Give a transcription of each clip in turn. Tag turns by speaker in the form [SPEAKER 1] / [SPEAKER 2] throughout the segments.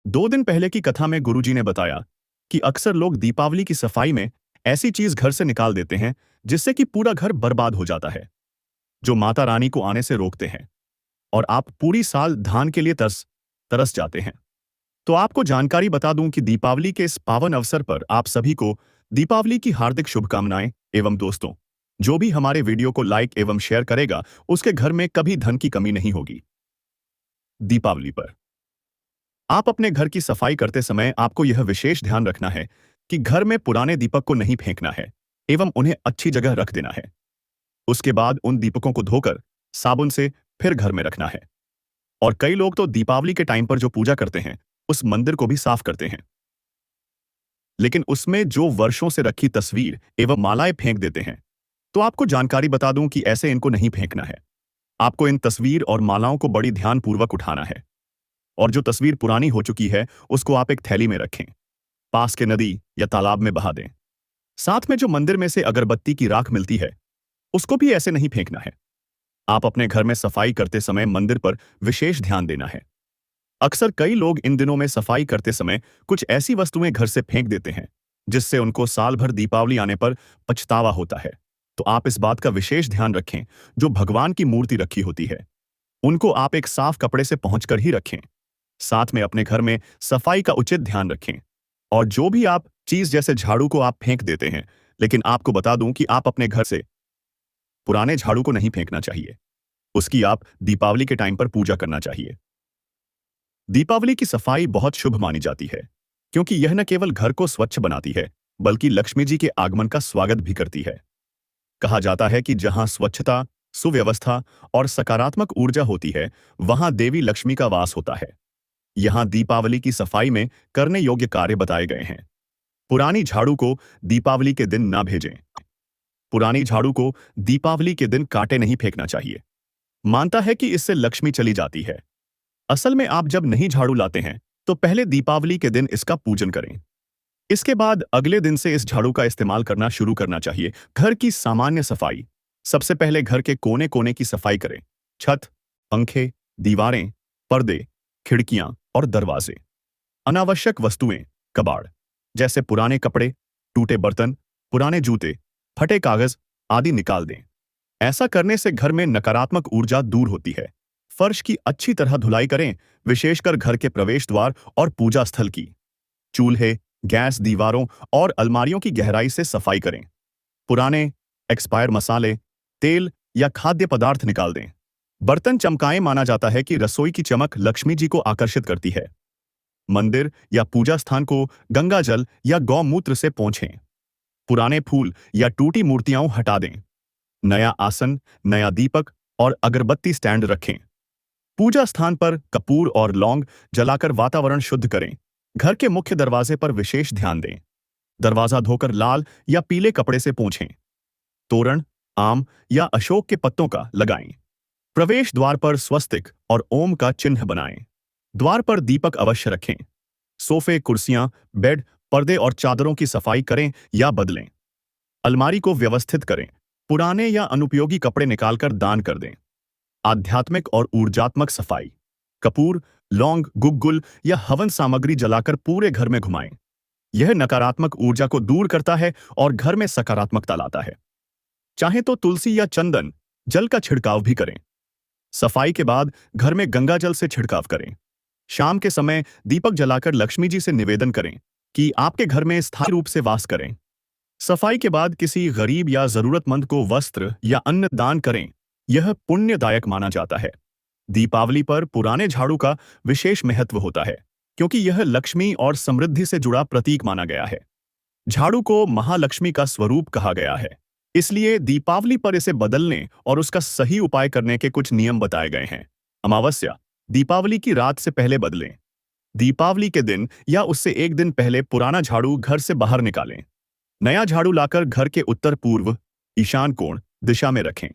[SPEAKER 1] 2 दिन पहले की कथा में गुरुजी ने बताया कि अक्सर लोग दीपावली की सफाई में ऐसी चीज घर से निकाल देते हैं जिससे कि पूरा घर बर्बाद हो जाता है, जो माता रानी को आने से रोकते हैं और आप पूरी साल धान के लिए तरस तरस जाते हैं। तो आपको जानकारी बता दूं कि दीपावली के इस पावन अवसर पर आप सभी को दीपावली की हार्दिक शुभकामनाएं। एवं दोस्तों, जो भी हमारे वीडियो को लाइक एवं शेयर करेगा उसके घर में कभी धन की कमी नहीं होगी। दीपावली पर आप अपने घर की सफाई करते समय आपको यह विशेष ध्यान रखना है कि घर में पुराने दीपक को नहीं फेंकना है एवं उन्हें अच्छी जगह रख देना है। उसके बाद उन दीपकों को धोकर साबुन से फिर घर में रखना है। और कई लोग तो दीपावली के टाइम पर जो पूजा करते हैं उस मंदिर को भी साफ करते हैं, लेकिन उसमें जो वर्षों से रखी तस्वीर एवं मालाएं फेंक देते हैं। तो आपको जानकारी बता दूं कि ऐसे इनको नहीं फेंकना है। आपको इन तस्वीर और मालाओं को बड़ी ध्यानपूर्वक उठाना है और जो तस्वीर पुरानी हो चुकी है उसको आप एक थैली में रखें, पास के नदी या तालाब में बहा दें। साथ में जो मंदिर में से अगरबत्ती की राख मिलती है उसको भी ऐसे नहीं फेंकना है। आप अपने घर में सफाई करते समय मंदिर पर विशेष ध्यान देना है। अक्सर कई लोग इन दिनों में सफाई करते समय कुछ ऐसी वस्तुएं घर से फेंक देते हैं जिससे उनको साल भर दीपावली आने पर पछतावा होता है। तो आप इस बात का विशेष ध्यान रखें, जो भगवान की मूर्ति रखी होती है उनको आप एक साफ कपड़े से पहुंचकर ही रखें। साथ में अपने घर में सफाई का उचित ध्यान रखें। और जो भी आप चीज जैसे झाड़ू को आप फेंक देते हैं, लेकिन आपको बता दूं कि आप अपने घर से पुराने झाड़ू को नहीं फेंकना चाहिए। उसकी आप दीपावली के टाइम पर पूजा करना चाहिए। दीपावली की सफाई बहुत शुभ मानी जाती है, क्योंकि यह न केवल घर को स्वच्छ बनाती है बल्कि लक्ष्मी जी के आगमन का स्वागत भी करती है। कहा जाता है कि जहां स्वच्छता, सुव्यवस्था और सकारात्मक ऊर्जा होती है वहां देवी लक्ष्मी का वास होता है। यहां दीपावली की सफाई में करने योग्य कार्य बताए गए हैं। पुरानी झाड़ू को दीपावली के दिन ना भेजें। पुरानी झाड़ू को दीपावली के दिन काटे नहीं फेंकना चाहिए। मानता है कि इससे लक्ष्मी चली जाती है। असल में आप जब नहीं झाड़ू लाते हैं तो पहले दीपावली के दिन इसका पूजन करें। इसके बाद अगले दिन से इस झाड़ू का इस्तेमाल करना शुरू करना चाहिए। घर की सामान्य सफाई। सबसे पहले घर के कोने कोने की सफाई करें। छत, पंखे, दीवारें, पर्दे, खिड़कियां और दरवाजे। अनावश्यक वस्तुएं, कबाड़ जैसे पुराने कपड़े, टूटे बर्तन, पुराने जूते, फटे कागज आदि निकाल दें। ऐसा करने से घर में नकारात्मक ऊर्जा दूर होती है। फर्श की अच्छी तरह धुलाई करें, विशेषकर घर के प्रवेश द्वार और पूजा स्थल की। चूल्हे, गैस, दीवारों और अलमारियों की गहराई से सफाई करें। पुराने एक्सपायर मसाले, तेल या खाद्य पदार्थ निकाल दें। बर्तन चमकाएं। माना जाता है कि रसोई की चमक लक्ष्मी जी को आकर्षित करती है। मंदिर या पूजा स्थान को गंगा जल या गौमूत्र से पोंछें। पुराने फूल या टूटी मूर्तियां हटा दें। नया आसन, नया दीपक और अगरबत्ती स्टैंड रखें। पूजा स्थान पर कपूर और लौंग जलाकर वातावरण शुद्ध करें। घर के मुख्य दरवाजे पर विशेष ध्यान दें। दरवाजा धोकर लाल या पीले कपड़े से पोंछें। तोरण आम या अशोक के पत्तों का लगाएं। प्रवेश द्वार पर स्वस्तिक और ओम का चिन्ह बनाएं। द्वार पर दीपक अवश्य रखें। सोफे, कुर्सियां, बेड, पर्दे और चादरों की सफाई करें या बदलें। अलमारी को व्यवस्थित करें। पुराने या अनुपयोगी कपड़े निकालकर दान कर दें। आध्यात्मिक और ऊर्जात्मक सफाई। कपूर, लौंग, गुग्गुल या हवन सामग्री जलाकर पूरे घर में घुमाएं। यह नकारात्मक ऊर्जा को दूर करता है और घर में सकारात्मकता लाता है। चाहे तो तुलसी या चंदन जल का छिड़काव भी करें। सफाई के बाद घर में गंगा जल से छिड़काव करें। शाम के समय दीपक जलाकर लक्ष्मी जी से निवेदन करें कि आपके घर में स्थायी रूप से वास करें। सफाई के बाद किसी गरीब या जरूरतमंद को वस्त्र या अन्न दान करें। यह पुण्यदायक माना जाता है। दीपावली पर पुराने झाड़ू का विशेष महत्व होता है, क्योंकि यह लक्ष्मी और समृद्धि से जुड़ा प्रतीक माना गया है। झाड़ू को महालक्ष्मी का स्वरूप कहा गया है, इसलिए दीपावली पर इसे बदलने और उसका सही उपाय करने के कुछ नियम बताए गए हैं। अमावस्या, दीपावली की रात से पहले बदलें। दीपावली के दिन या उससे एक दिन पहले पुराना झाड़ू घर से बाहर निकालें। नया झाड़ू लाकर घर के उत्तर पूर्व ईशान कोण दिशा में रखें।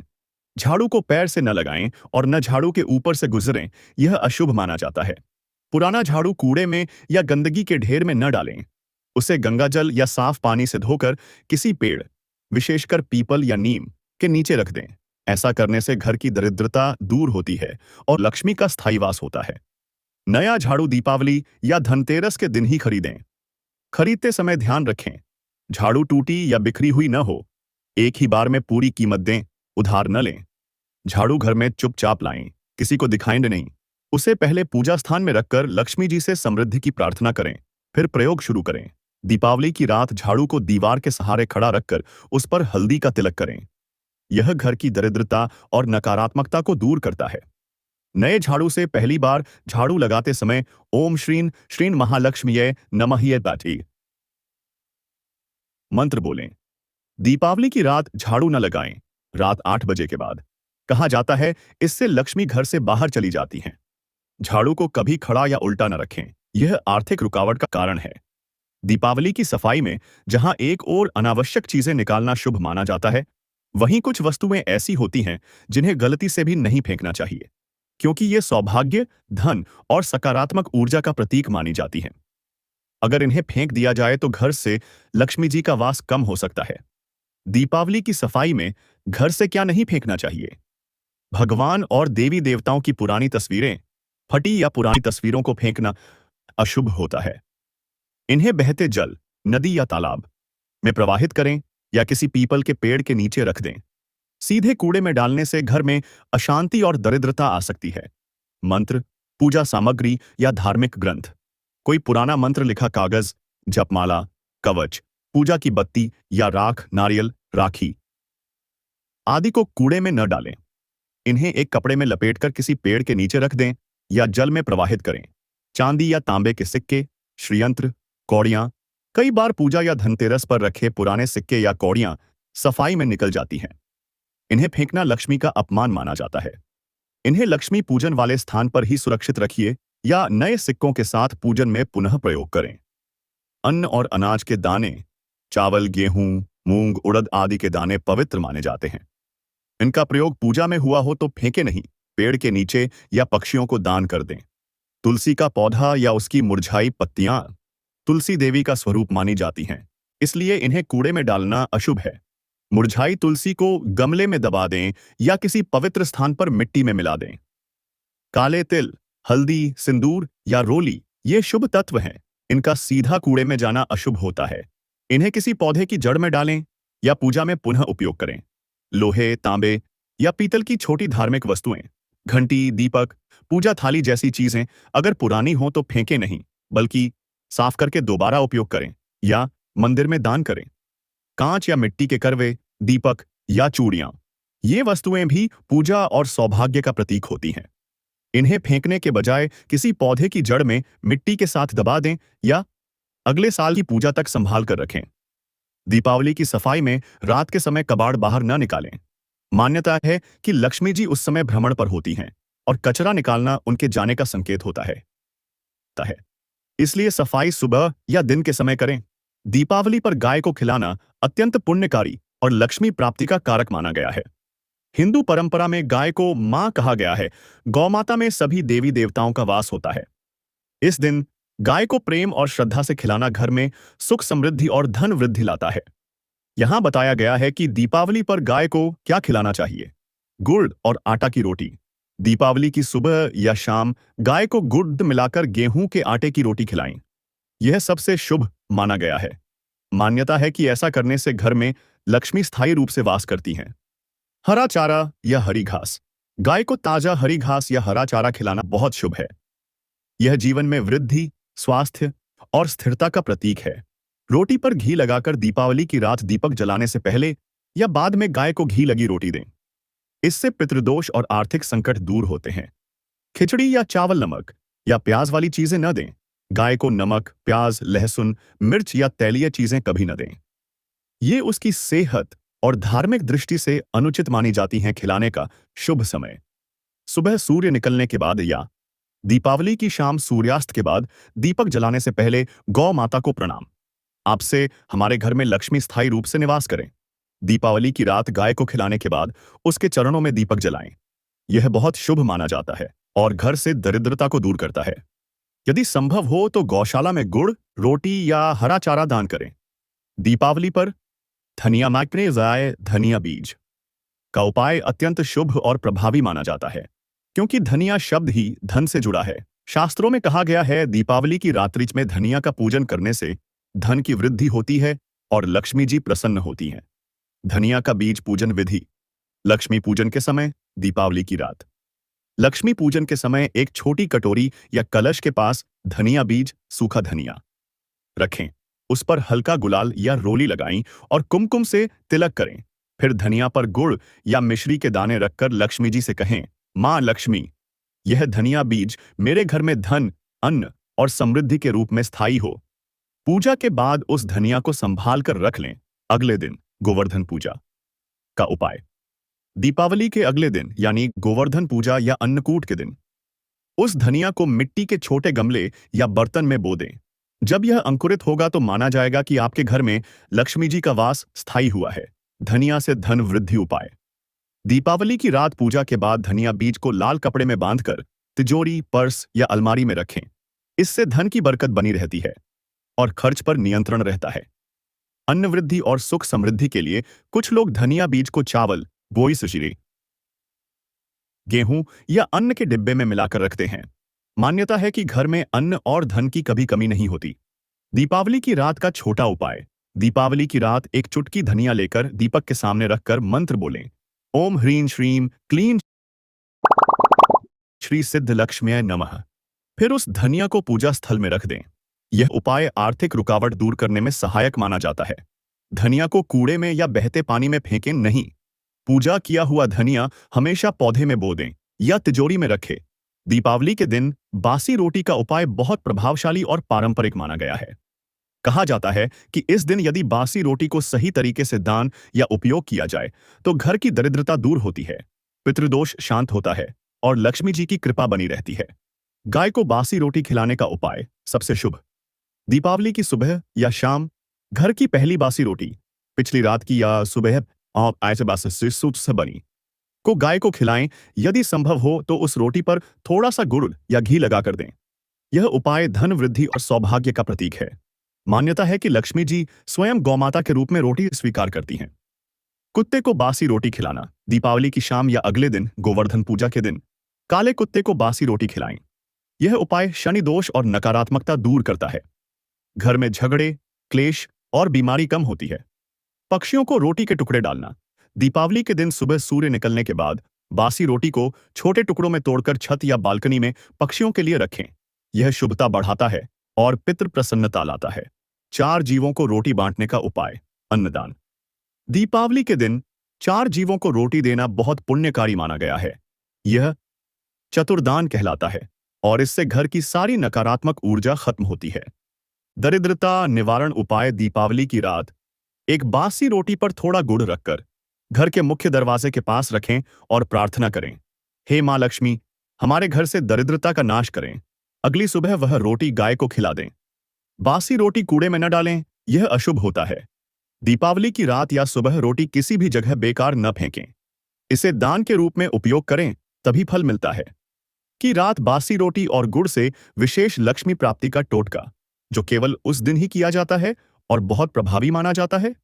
[SPEAKER 1] झाड़ू को पैर से न लगाएं और न झाड़ू के ऊपर से गुजरें, यह अशुभ माना जाता है। पुराना झाड़ू कूड़े में या गंदगी के ढेर में न डालें। उसे गंगाजल या साफ पानी से धोकर किसी पेड़, विशेषकर पीपल या नीम, के नीचे रख दें। ऐसा करने से घर की दरिद्रता दूर होती है और लक्ष्मी का स्थायी वास होता है। नया झाड़ू दीपावली या धनतेरस के दिन ही खरीदें। खरीदते समय ध्यान रखें, झाड़ू टूटी या बिखरी हुई न हो। एक ही बार में पूरी कीमत दें, उधार न लें। झाड़ू घर में चुपचाप लाएं, किसी को दिखाएं नहीं। उसे पहले पूजा स्थान में रखकर लक्ष्मी जी से समृद्धि की प्रार्थना करें, फिर प्रयोग शुरू करें। दीपावली की रात झाड़ू को दीवार के सहारे खड़ा रखकर उस पर हल्दी का तिलक करें। यह घर की दरिद्रता और नकारात्मकता को दूर करता है। नए झाड़ू से पहली बार झाड़ू लगाते समय ओम श्रीन श्रीन महालक्ष्मीये नमः बैठी मंत्र बोलें। दीपावली की रात झाड़ू न लगाएं, रात 8 बजे के बाद। कहा जाता है इससे लक्ष्मी घर से बाहर चली जाती हैं। झाड़ू को कभी खड़ा या उल्टा न रखें, यह आर्थिक रुकावट का कारण है। दीपावली की सफाई में जहां एक और अनावश्यक चीजें निकालना शुभ माना जाता है, वहीं कुछ वस्तुएं ऐसी होती हैं जिन्हें गलती से भी नहीं फेंकना चाहिए, क्योंकि ये सौभाग्य, धन और सकारात्मक ऊर्जा का प्रतीक मानी जाती हैं। अगर इन्हें फेंक दिया जाए तो घर से लक्ष्मी जी का वास कम हो सकता है। दीपावली की सफाई में घर से क्या नहीं फेंकना चाहिए? भगवान और देवी देवताओं की पुरानी तस्वीरें, फटी या पुरानी तस्वीरों को फेंकना अशुभ होता है। इन्हें बहते जल, नदी या तालाब में प्रवाहित करें या किसी पीपल के पेड़ के नीचे रख दें। सीधे कूड़े में डालने से घर में अशांति और दरिद्रता आ सकती है। मंत्र, पूजा सामग्री या धार्मिक ग्रंथ, कोई पुराना मंत्र लिखा कागज, जपमाला, कवच, पूजा की बत्ती या राख, नारियल, राखी आदि को कूड़े में न डालें। इन्हें एक कपड़े में लपेटकर किसी पेड़ के नीचे रख दें या जल में प्रवाहित करें। चांदी या तांबे के सिक्के, श्रीयंत्र, कौड़ियां, कई बार पूजा या धनतेरस पर रखे पुराने सिक्के या कौड़ियां सफाई में निकल जाती हैं। इन्हें फेंकना लक्ष्मी का अपमान माना जाता है। इन्हें लक्ष्मी पूजन वाले स्थान पर ही सुरक्षित रखिए या नए सिक्कों के साथ पूजन में पुनः प्रयोग करें। अन्न और अनाज के दाने, चावल, गेहूं, मूंग, उड़द आदि के दाने पवित्र माने जाते हैं। इनका प्रयोग पूजा में हुआ हो तो फेंके नहीं, पेड़ के नीचे या पक्षियों को दान कर दें। तुलसी का पौधा या उसकी मुरझाई पत्तियां तुलसी देवी का स्वरूप मानी जाती हैं, इसलिए इन्हें कूड़े में डालना अशुभ है। मुरझाई तुलसी को गमले में दबा दें या किसी पवित्र स्थान पर मिट्टी में मिला दें। काले तिल, हल्दी, सिंदूर या रोली ये शुभ तत्व हैं। इनका सीधा कूड़े में जाना अशुभ होता है। इन्हें किसी पौधे की जड़ में डालें या पूजा में पुनः उपयोग करें। लोहे, तांबे या पीतल की छोटी धार्मिक वस्तुएं, घंटी, दीपक, पूजा थाली जैसी चीजें अगर पुरानी हो तो फेंके नहीं, बल्कि साफ करके दोबारा उपयोग करें या मंदिर में दान करें। कांच या मिट्टी के करवे, दीपक या चूड़ियां, ये वस्तुएं भी पूजा और सौभाग्य का प्रतीक होती हैं। इन्हें फेंकने के बजाय किसी पौधे की जड़ में मिट्टी के साथ दबा दें या अगले साल की पूजा तक संभाल कर रखें। दीपावली की सफाई में रात के समय कबाड़ बाहर न निकालें। मान्यता है कि लक्ष्मी जी उस समय भ्रमण पर होती हैं और कचरा निकालना उनके जाने का संकेत होता है। इसलिए सफाई सुबह या दिन के समय करें। दीपावली पर गाय को खिलाना अत्यंत पुण्यकारी और लक्ष्मी प्राप्ति का कारक माना गया है। हिंदू परंपरा में गाय को मां कहा गया है। गौमाता में सभी देवी देवताओं का वास होता है। इस दिन गाय को प्रेम और श्रद्धा से खिलाना घर में सुख, समृद्धि और धन वृद्धि लाता है। यहां बताया गया है कि दीपावली पर गाय को क्या खिलाना चाहिए। गुड़ और आटा की रोटी। दीपावली की सुबह या शाम गाय को गुड़ मिलाकर गेहूं के आटे की रोटी खिलाएं। यह सबसे शुभ माना गया है। मान्यता है कि ऐसा करने से घर में लक्ष्मी स्थायी रूप से वास करती हैं। हरा चारा या हरी घास। गाय को ताजा हरी घास या हरा चारा खिलाना बहुत शुभ है। यह जीवन में वृद्धि, स्वास्थ्य और स्थिरता का प्रतीक है। रोटी पर घी लगाकर दीपावली की रात दीपक जलाने से पहले या बाद में गाय को घी लगी रोटी दें। इससे पितृदोष और आर्थिक संकट दूर होते हैं। खिचड़ी या चावल नमक या प्याज वाली चीजें न दें। गाय को नमक, प्याज, लहसुन, मिर्च या तैलीय चीजें कभी न दें। ये उसकी सेहत और धार्मिक दृष्टि से अनुचित मानी जाती हैं। खिलाने का शुभ समय सुबह सूर्य निकलने के बाद या दीपावली की शाम सूर्यास्त के बाद दीपक जलाने से पहले गौ माता को प्रणाम। आपसे हमारे घर में लक्ष्मी स्थायी रूप से निवास करें। दीपावली की रात गाय को खिलाने के बाद उसके चरणों में दीपक जलाएं। यह बहुत शुभ माना जाता है और घर से दरिद्रता को दूर करता है। यदि संभव हो तो गौशाला में गुड़, रोटी या हरा चारा दान करें। दीपावली पर धनिया माकने जाए धनिया बीज का उपाय अत्यंत शुभ और प्रभावी माना जाता है, क्योंकि धनिया शब्द ही धन से जुड़ा है। शास्त्रों में कहा गया है दीपावली की रात्रि में धनिया का पूजन करने से धन की वृद्धि होती है और लक्ष्मी जी प्रसन्न होती हैं। धनिया का बीज पूजन विधि। लक्ष्मी पूजन के समय, दीपावली की रात। लक्ष्मी पूजन के समय एक छोटी कटोरी या कलश के पास धनिया बीज, सूखा धनिया रखें। उस पर हल्का गुलाल या रोली लगाएं और कुमकुम से तिलक करें। फिर धनिया पर गुड़ या मिश्री के दाने रखकर लक्ष्मी जी से कहें, मां लक्ष्मी, यह धनिया बीज मेरे घर में धन, अन्न और समृद्धि के रूप में स्थायी हो। पूजा के बाद उस धनिया को संभाल कर रख लें। अगले दिन गोवर्धन पूजा का उपाय। दीपावली के अगले दिन यानी गोवर्धन पूजा या अन्नकूट के दिन उस धनिया को मिट्टी के छोटे गमले या बर्तन में बो दें। जब यह अंकुरित होगा तो माना जाएगा कि आपके घर में लक्ष्मी जी का वास स्थायी हुआ है। धनिया से धन वृद्धि उपाय। दीपावली की रात पूजा के बाद धनिया बीज को लाल कपड़े में बांधकर तिजोरी, पर्स या अलमारी में रखें। इससे धन की बरकत बनी रहती है और खर्च पर नियंत्रण रहता है। अन्न वृद्धि और सुख समृद्धि के लिए कुछ लोग धनिया बीज को चावल, बोई सशीरे, गेहूं या अन्न के डिब्बे में मिलाकर रखते हैं। मान्यता है कि घर में अन्न और धन की कभी कमी नहीं होती। दीपावली की रात का छोटा उपाय। दीपावली की रात एक चुटकी धनिया लेकर दीपक के सामने रखकर मंत्र बोलें, ओम ह्रीं श्रीं क्लीं श्री सिद्ध लक्ष्म्यै नमः। फिर उस धनिया को पूजा स्थल में रख दें। यह उपाय आर्थिक रुकावट दूर करने में सहायक माना जाता है। धनिया को कूड़े में या बहते पानी में फेंकें नहीं। पूजा किया हुआ धनिया हमेशा पौधे में बो दें या तिजोरी में रखें। दीपावली के दिन बासी रोटी का उपाय बहुत प्रभावशाली और पारंपरिक माना गया है। कहा जाता है कि इस दिन यदि बासी रोटी को सही तरीके से दान या उपयोग किया जाए तो घर की दरिद्रता दूर होती है, पितृदोष शांत होता है और लक्ष्मी जी की कृपा बनी रहती है। गाय को बासी रोटी खिलाने का उपाय सबसे शुभ। दीपावली की सुबह या शाम घर की पहली बासी रोटी, पिछली रात की या सुबह और ऐसे बासी से बनी, को गाय को खिलाएं। यदि संभव हो तो उस रोटी पर थोड़ा सा गुड़ या घी लगाकर दें। यह उपाय धन वृद्धि और सौभाग्य का प्रतीक है। मान्यता है कि लक्ष्मी जी स्वयं गौमाता के रूप में रोटी स्वीकार करती हैं। कुत्ते को बासी रोटी खिलाना। दीपावली की शाम या अगले दिन गोवर्धन पूजा के दिन काले कुत्ते को बासी रोटी खिलाएं। यह उपाय शनि दोष और नकारात्मकता दूर करता है। घर में झगड़े, क्लेश और बीमारी कम होती है। पक्षियों को रोटी के टुकड़े डालना। दीपावली के दिन सुबह सूर्य निकलने के बाद बासी रोटी को छोटे टुकड़ों में तोड़कर छत या बालकनी में पक्षियों के लिए रखें। यह शुभता बढ़ाता है और पितृ प्रसन्नता लाता है। 4 जीवों को रोटी बांटने का उपाय। अन्नदान। दीपावली के दिन 4 जीवों को रोटी देना बहुत पुण्यकारी माना गया है। यह चतुर्दान कहलाता है और इससे घर की सारी नकारात्मक ऊर्जा खत्म होती है। दरिद्रता निवारण उपाय। दीपावली की रात एक बासी रोटी पर थोड़ा गुड़ रखकर घर के मुख्य दरवाजे के पास रखें और प्रार्थना करें, हे मां लक्ष्मी, हमारे घर से दरिद्रता का नाश करें। अगली सुबह वह रोटी गाय को खिला दें। बासी रोटी कूड़े में न डालें, यह अशुभ होता है। दीपावली की रात या सुबह रोटी किसी भी जगह बेकार न फेंकें। इसे दान के रूप में उपयोग करें, तभी फल मिलता है। कि रात बासी रोटी और गुड़ से विशेष लक्ष्मी प्राप्ति का टोटका, जो केवल उस दिन ही किया जाता है और बहुत प्रभावी माना जाता है।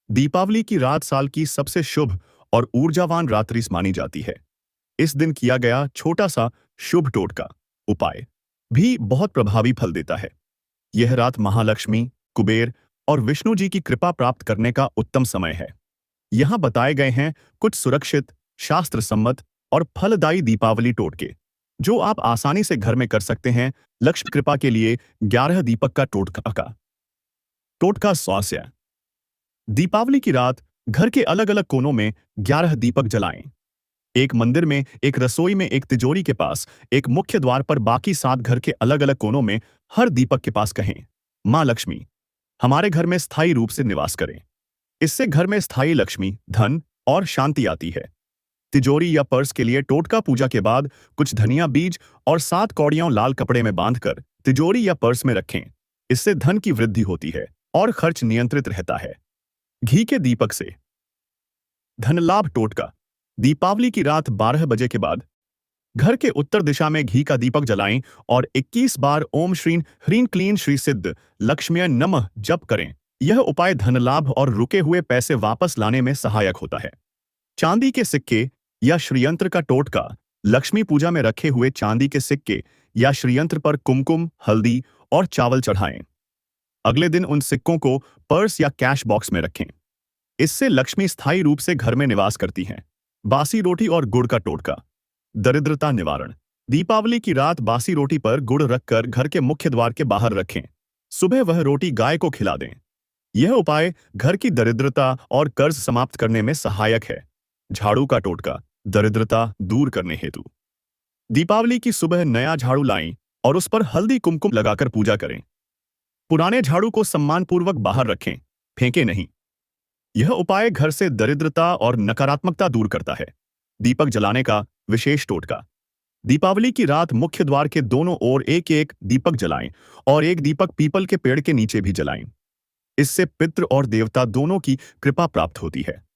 [SPEAKER 1] दीपावली की रात साल की सबसे शुभ और ऊर्जावान रात्रि मानी जाती है। इस दिन किया गया छोटा सा शुभ टोटका उपाय भी बहुत प्रभावी फल देता है। यह रात महालक्ष्मी, कुबेर और विष्णु जी की कृपा प्राप्त करने का उत्तम समय है। यहां बताए गए हैं कुछ सुरक्षित, शास्त्र सम्मत और फलदायी दीपावली टोटके जो आप आसानी से घर में कर सकते हैं। लक्ष्मी कृपा के लिए 11 दीपक का टोटका स्वास्थ्य। दीपावली की रात घर के अलग अलग कोनों में 11 दीपक जलाएं। एक मंदिर में, एक रसोई में, एक तिजोरी के पास, एक मुख्य द्वार पर, बाकी 7 घर के अलग अलग कोनों में हर दीपक के पास कहें, मां लक्ष्मी, हमारे घर में स्थायी रूप से निवास करें। इससे घर में स्थायी लक्ष्मी, धन और शांति आती है। तिजोरी या पर्स के लिए टोटका। पूजा के बाद कुछ धनिया बीज और 7 कौड़ियां लाल कपड़े में बांधकर तिजोरी या पर्स में रखें। इससे धन की वृद्धि होती है और खर्च नियंत्रित रहता है। घी के दीपक से धन लाभ टोटका। दीपावली की रात 12 बजे के बाद घर के उत्तर दिशा में घी का दीपक जलाएं और 21 बार ओम श्रीं ह्रीं क्लीं श्री सिद्ध लक्ष्म्यै नमः जप करें। यह उपाय धन लाभ और रुके हुए पैसे वापस लाने में सहायक होता है। चांदी के सिक्के या श्रीयंत्र का टोटका। लक्ष्मी पूजा में रखे हुए चांदी के सिक्के या श्रीयंत्र पर कुमकुम, हल्दी और चावल चढ़ाएं। अगले दिन उन सिक्कों को पर्स या कैश बॉक्स में रखें। इससे लक्ष्मी स्थायी रूप से घर में निवास करती हैं। बासी रोटी और गुड़ का टोटका। दरिद्रता निवारण। दीपावली की रात बासी रोटी पर गुड़ रखकर घर के मुख्य द्वार के बाहर रखें। सुबह वह रोटी गाय को खिला दें। यह उपाय घर की दरिद्रता और कर्ज समाप्त करने में सहायक है। झाड़ू का टोटका। दरिद्रता दूर करने हेतु दीपावली की सुबह नया झाड़ू लाएं और उस पर हल्दी कुमकुम लगाकर पूजा करें। पुराने झाड़ू को सम्मानपूर्वक बाहर रखें, फेंके नहीं। यह उपाय घर से दरिद्रता और नकारात्मकता दूर करता है। दीपक जलाने का विशेष टोटका। दीपावली की रात मुख्य द्वार के दोनों ओर एक एक दीपक जलाएं और एक दीपक पीपल के पेड़ के नीचे भी जलाएं। इससे पितृ और देवता दोनों की कृपा प्राप्त होती है।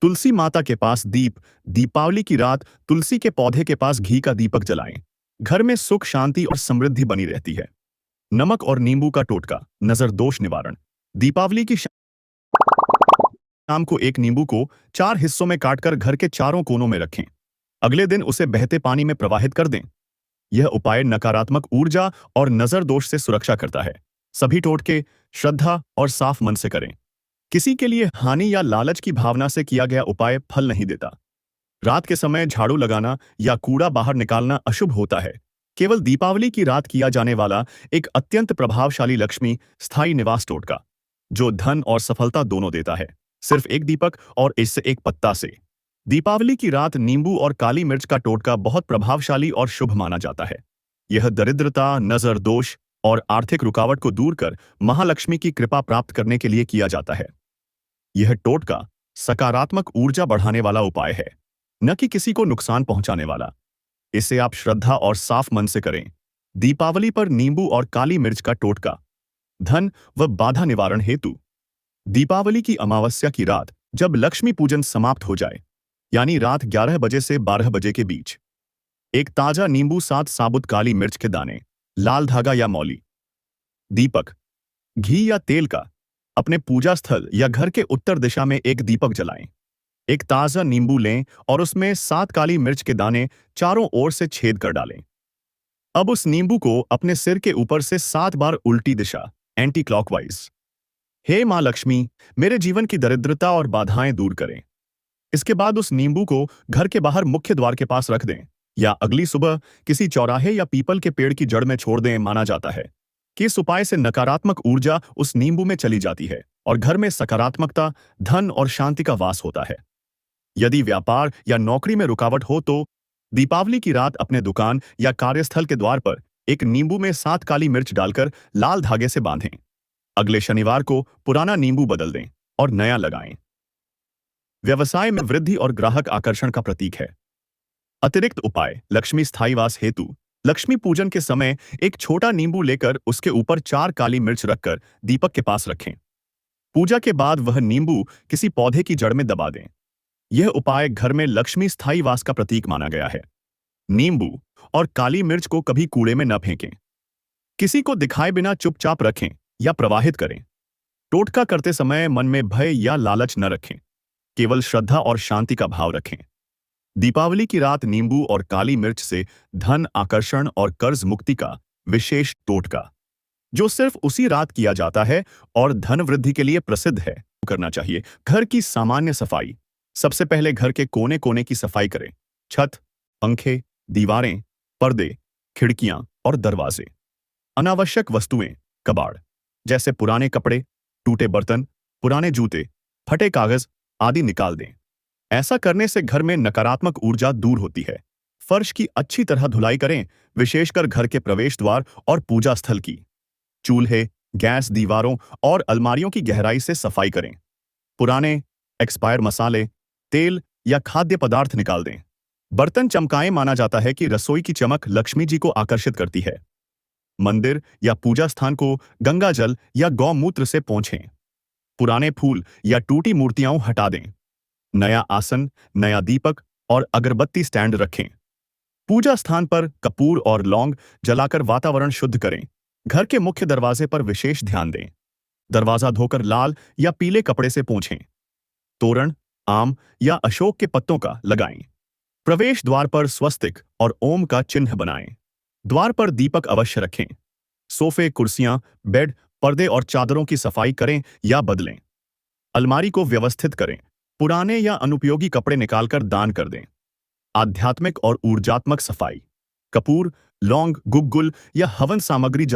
[SPEAKER 1] तुलसी माता के पास दीप। दीपावली की रात तुलसी के पौधे के पास घी का दीपक जलाएं। घर में सुख, शांति और समृद्धि बनी रहती है। नमक और नींबू का टोटका। नजर दोष निवारण। दीपावली की शाम को एक नींबू को 4 हिस्सों में काटकर घर के चारों कोनों में रखें। अगले दिन उसे बहते पानी में प्रवाहित कर दें। यह उपाय नकारात्मक ऊर्जा और नजर दोष से सुरक्षा करता है। सभी टोटके श्रद्धा और साफ मन से करें। किसी के लिए हानि या लालच की भावना से किया गया उपाय फल नहीं देता। रात के समय झाड़ू लगाना या कूड़ा बाहर निकालना अशुभ होता है। केवल दीपावली की रात किया जाने वाला एक अत्यंत प्रभावशाली लक्ष्मी स्थायी निवास टोटका, जो धन और सफलता दोनों देता है, सिर्फ एक दीपक और इससे एक पत्ता से। दीपावली की रात नींबू और काली मिर्च का टोटका बहुत प्रभावशाली और शुभ माना जाता है। यह दरिद्रता, नजर दोष और आर्थिक रुकावट को दूर कर महालक्ष्मी की कृपा प्राप्त करने के लिए किया जाता है। यह टोटका सकारात्मक ऊर्जा बढ़ाने वाला उपाय है, न कि किसी को नुकसान पहुंचाने वाला। इसे आप श्रद्धा और साफ मन से करें। दीपावली पर नींबू और काली मिर्च का टोटका, धन व बाधा निवारण हेतु। दीपावली की अमावस्या की रात जब लक्ष्मी पूजन समाप्त हो जाए, यानी रात 11 बजे से 12 बजे के बीच, एक ताजा नींबू, 7 साबुत काली मिर्च के दाने, लाल धागा या मौली, दीपक, घी या तेल का अपने पूजा स्थल या घर के उत्तर दिशा में एक दीपक जलाएं। एक ताजा नींबू लें और उसमें 7 काली मिर्च के दाने चारों ओर से छेद कर डालें। अब उस नींबू को अपने सिर के ऊपर से 7 बार उल्टी दिशा, एंटी क्लॉकवाइज, हे मां लक्ष्मी, मेरे जीवन की दरिद्रता और बाधाएं दूर करें। इसके बाद उस नींबू को घर के बाहर मुख्य द्वार के पास रख दें या अगली सुबह किसी चौराहे या पीपल के पेड़ की जड़ में छोड़ दें। माना जाता है कि इस उपाय से नकारात्मक ऊर्जा उस नींबू में चली जाती है और घर में सकारात्मकता, धन और शांति का वास होता है। यदि व्यापार या नौकरी में रुकावट हो तो दीपावली की रात अपने दुकान या कार्यस्थल के द्वार पर एक नींबू में 7 काली मिर्च डालकर लाल धागे से बांधें। अगले शनिवार को पुराना नींबू बदल दें और नया लगाएं। व्यवसाय में वृद्धि और ग्राहक आकर्षण का प्रतीक है। अतिरिक्त उपाय। लक्ष्मी स्थायीवास हेतु लक्ष्मी पूजन के समय एक छोटा नींबू लेकर उसके ऊपर 4 काली मिर्च रखकर दीपक के पास रखें। पूजा के बाद वह नींबू किसी पौधे की जड़ में दबा दें। यह उपाय घर में लक्ष्मी स्थायीवास का प्रतीक माना गया है। नींबू और काली मिर्च को कभी कूड़े में न फेंकें। किसी को दिखाए बिना चुपचाप रखें या प्रवाहित करें। टोटका करते समय मन में भय या लालच न रखें, केवल श्रद्धा और शांति का भाव रखें। दीपावली की रात नींबू और काली मिर्च से धन आकर्षण और कर्ज मुक्ति का विशेष टोटका, जो सिर्फ उसी रात किया जाता है और धन वृद्धि के लिए प्रसिद्ध है, करना चाहिए। घर की सामान्य सफाई। सबसे पहले घर के कोने कोने की सफाई करें। छत, पंखे, दीवारें, पर्दे, खिड़कियां और दरवाजे। अनावश्यक वस्तुएं, कबाड़, जैसे पुराने कपड़े, टूटे बर्तन, पुराने जूते, फटे कागज आदि निकाल दें। ऐसा करने से घर में नकारात्मक ऊर्जा दूर होती है। फर्श की अच्छी तरह धुलाई करें, विशेषकर घर के प्रवेश द्वार और पूजा स्थल की। चूल्हे, गैस, दीवारों और अलमारियों की गहराई से सफाई करें। पुराने एक्सपायर मसाले, तेल या खाद्य पदार्थ निकाल दें। बर्तन चमकाएं। माना जाता है कि रसोई की चमक लक्ष्मी जी को आकर्षित करती है। मंदिर या पूजा स्थान को गंगा जल या गौमूत्र से पोंछें। पुराने फूल या टूटी मूर्तियां हटा दें। नया आसन, नया दीपक और अगरबत्ती स्टैंड रखें। पूजा स्थान पर कपूर और लौंग जलाकर वातावरण शुद्ध करें। घर के मुख्य दरवाजे पर विशेष ध्यान दें। दरवाजा धोकर लाल या पीले कपड़े से पोंछें। तोरण आम या अशोक के पत्तों का लगाएं। प्रवेश द्वार पर स्वस्तिक और ओम का चिन्ह बनाएं। द्वार पर दीपक अवश्य रखें। सोफे, कुर्सियां, बेड, पर्दे और चादरों की सफाई करें या बदलें। अलमारी को व्यवस्थित करें। पुराने या अनुपयोगी कपड़े निकालकर दान कर दें। आध्यात्मिक और ऊर्जात्मक सफाई। कपूर, लौंग, गुग्गुल या हवन सामग्री